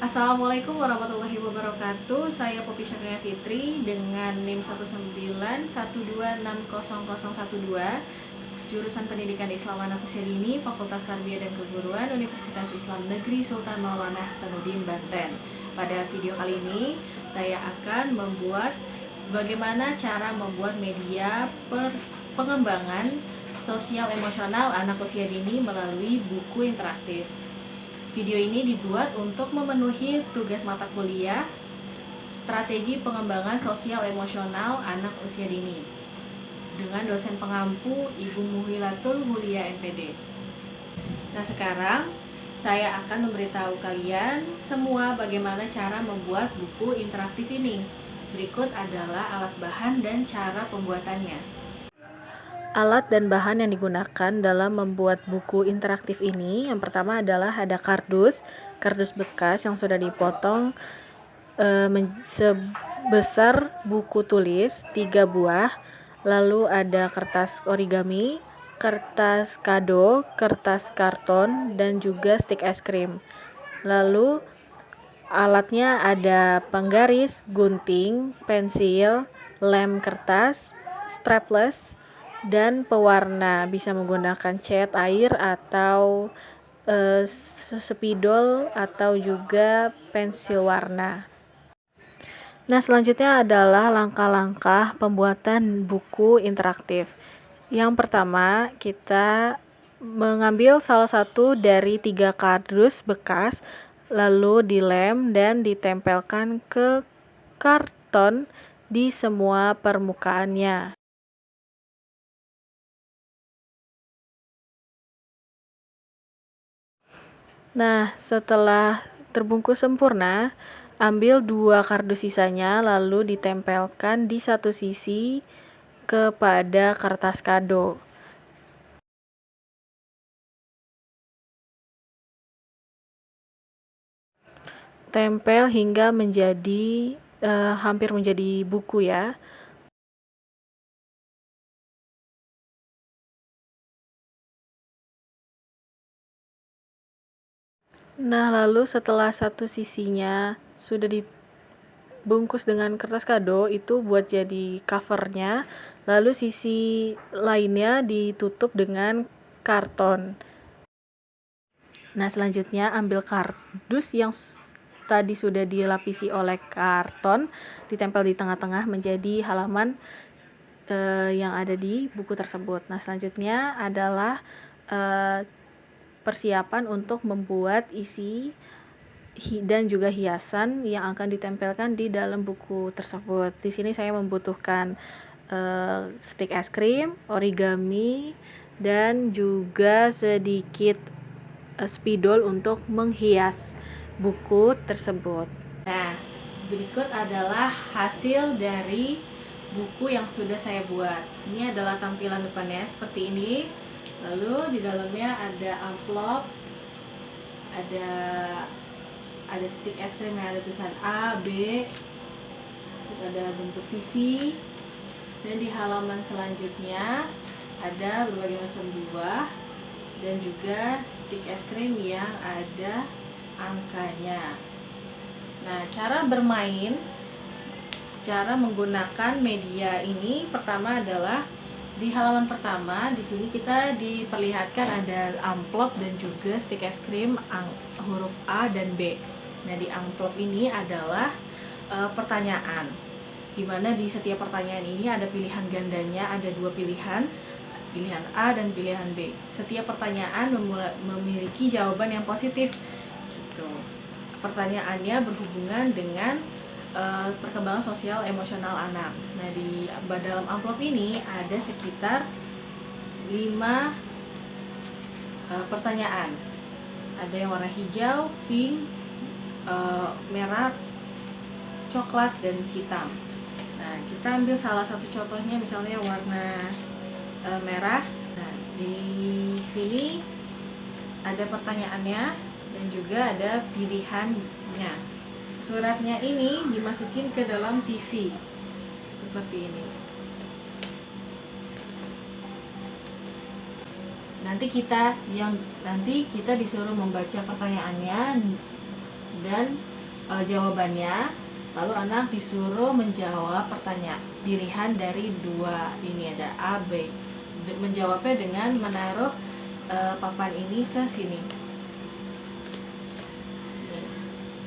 Assalamualaikum warahmatullahi wabarakatuh. Saya Poppy Syafriya Fitri dengan NIM 191260012, jurusan Pendidikan Islam Anak Usia Dini, Fakultas Tarbiyah dan Keguruan, Universitas Islam Negeri Sultan Maulana Hasanuddin, Banten. Pada video kali ini, saya akan membuat bagaimana cara membuat media pengembangan sosial emosional anak usia dini melalui buku interaktif. Video ini dibuat untuk memenuhi tugas mata kuliah Strategi Pengembangan Sosial Emosional Anak Usia Dini dengan dosen pengampu Ibu Muhilatul Hulia MPD. Nah, sekarang saya akan memberitahu kalian semua bagaimana cara membuat buku interaktif ini. Berikut adalah alat bahan dan cara pembuatannya. Alat dan bahan yang digunakan dalam membuat buku interaktif ini, yang pertama adalah ada kardus bekas yang sudah dipotong sebesar buku tulis 3 buah, lalu ada kertas origami, kertas kado, kertas karton, dan juga stik es krim. Lalu alatnya ada penggaris, gunting, pensil, lem kertas, strapless, dan pewarna. Bisa menggunakan cat air atau spidol atau juga pensil warna. Nah, selanjutnya adalah langkah-langkah pembuatan buku interaktif. Yang pertama, kita mengambil salah satu dari 3 kardus bekas, lalu dilem dan ditempelkan ke karton di semua permukaannya. Nah, setelah terbungkus sempurna, ambil 2 kardus sisanya lalu ditempelkan di satu sisi kepada kertas kado. Tempel hingga menjadi hampir menjadi buku ya. Nah, lalu setelah satu sisinya sudah dibungkus dengan kertas kado, itu buat jadi covernya, lalu sisi lainnya ditutup dengan karton. Nah, selanjutnya ambil kardus yang tadi sudah dilapisi oleh karton, ditempel di tengah-tengah menjadi halaman yang ada di buku tersebut. Nah, selanjutnya adalah persiapan untuk membuat isi dan juga hiasan yang akan ditempelkan di dalam buku tersebut. Di sini saya membutuhkan stik es krim, origami, dan juga sedikit spidol untuk menghias buku tersebut. Nah, berikut adalah hasil dari buku yang sudah saya buat. Ini adalah tampilan depannya seperti ini. Lalu di dalamnya ada amplop, ada stik es krim yang ada tulisan A, B, terus ada bentuk TV, dan di halaman selanjutnya ada berbagai macam buah dan juga stik es krim yang ada angkanya. Nah, cara menggunakan media ini pertama adalah di halaman pertama. Di sini kita diperlihatkan ada amplop dan juga stik es krim huruf A dan B. Nah, di amplop ini adalah pertanyaan, dimana di setiap pertanyaan ini ada pilihan gandanya, ada 2 pilihan A dan pilihan B. Setiap pertanyaan memiliki jawaban yang positif gitu. Pertanyaannya berhubungan dengan perkembangan sosial emosional anak. Nah, di dalam amplop ini ada sekitar 5 pertanyaan. Ada yang warna hijau, pink, merah, coklat, dan hitam. Nah, kita ambil salah satu contohnya, misalnya warna merah. Nah, di sini ada pertanyaannya dan juga ada pilihannya. Suratnya ini dimasukin ke dalam TV seperti ini. Nanti kita disuruh membaca pertanyaannya dan jawabannya. Lalu anak disuruh menjawab pertanyaan pilihan dari dua ini, ada A, B. Menjawabnya dengan menaruh papan ini ke sini.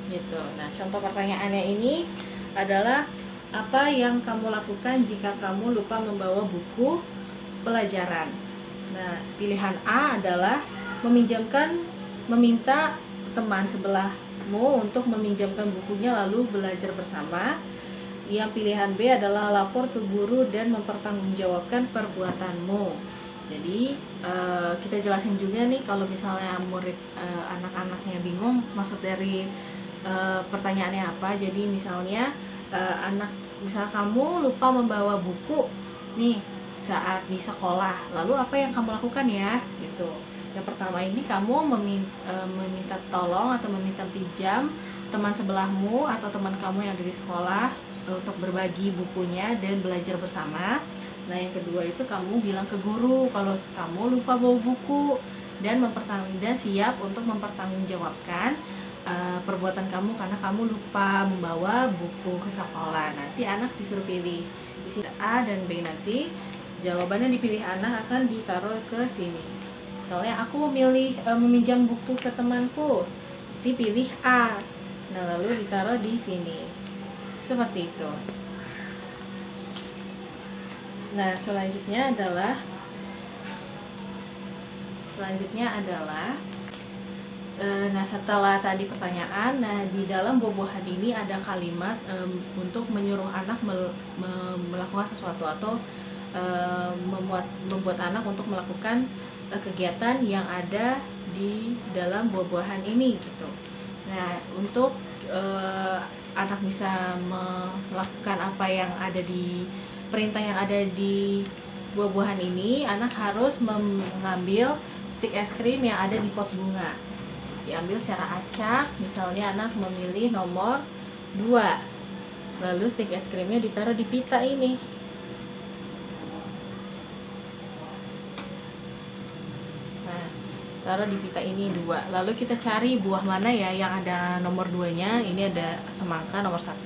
Gitu. Nah, contoh pertanyaannya ini adalah apa yang kamu lakukan jika kamu lupa membawa buku pelajaran. Nah, pilihan A adalah meminta teman sebelahmu untuk meminjamkan bukunya lalu belajar bersama. Yang pilihan B adalah lapor ke guru dan mempertanggungjawabkan perbuatanmu. Jadi kita jelasin juga nih kalau misalnya murid anak-anaknya bingung maksud dari pertanyaannya apa. Jadi misalnya misal kamu lupa membawa buku nih saat di sekolah, lalu apa yang kamu lakukan ya gitu. Yang pertama ini kamu meminta tolong atau meminta pinjam teman sebelahmu atau teman kamu yang ada di sekolah untuk berbagi bukunya dan belajar bersama. Nah, yang kedua itu kamu bilang ke guru kalau kamu lupa bawa buku dan siap untuk mempertanggungjawabkan perbuatan kamu karena kamu lupa membawa buku ke sekolah. Nanti anak disuruh pilih di sini A dan B, nanti jawabannya dipilih anak akan ditaruh ke sini. Misalnya aku memilih meminjam buku ke temanku, dipilih A. Nah, lalu ditaruh di sini. Seperti itu. Nah, selanjutnya adalah nah, setelah tadi pertanyaan, nah di dalam buah-buahan ini ada kalimat untuk menyuruh anak melakukan sesuatu atau membuat anak untuk melakukan kegiatan yang ada di dalam buah-buahan ini gitu. Nah, untuk anak bisa melakukan apa yang ada di perintah yang ada di buah-buahan ini, anak harus mengambil stik es krim yang ada di pot bunga. Diambil secara acak, misalnya anak memilih nomor 2. Lalu stik es krimnya ditaruh di pita ini. Nah, taruh di pita ini 2. Lalu kita cari buah mana ya yang ada nomor 2-nya. Ini ada semangka nomor 1,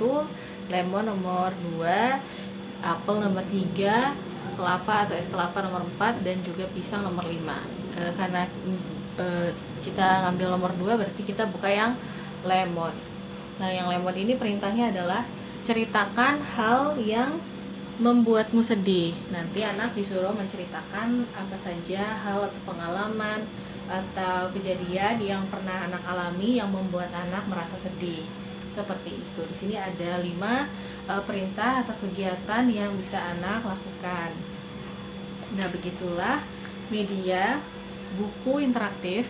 lemon nomor 2, apel nomor 3, kelapa atau es kelapa nomor 4, dan juga pisang nomor 5. Karena kita ngambil nomor 2 berarti kita buka yang lemon. Nah, yang lemon ini perintahnya adalah ceritakan hal yang membuatmu sedih. Nanti anak disuruh menceritakan apa saja hal atau pengalaman atau kejadian yang pernah anak alami yang membuat anak merasa sedih. Seperti itu. Di sini ada 5 perintah atau kegiatan yang bisa anak lakukan. Nah, begitulah media buku interaktif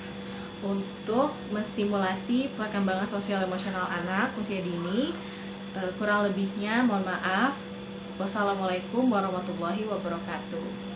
untuk menstimulasi perkembangan sosial emosional anak usia dini. Kurang lebihnya mohon maaf. Wassalamualaikum warahmatullahi wabarakatuh.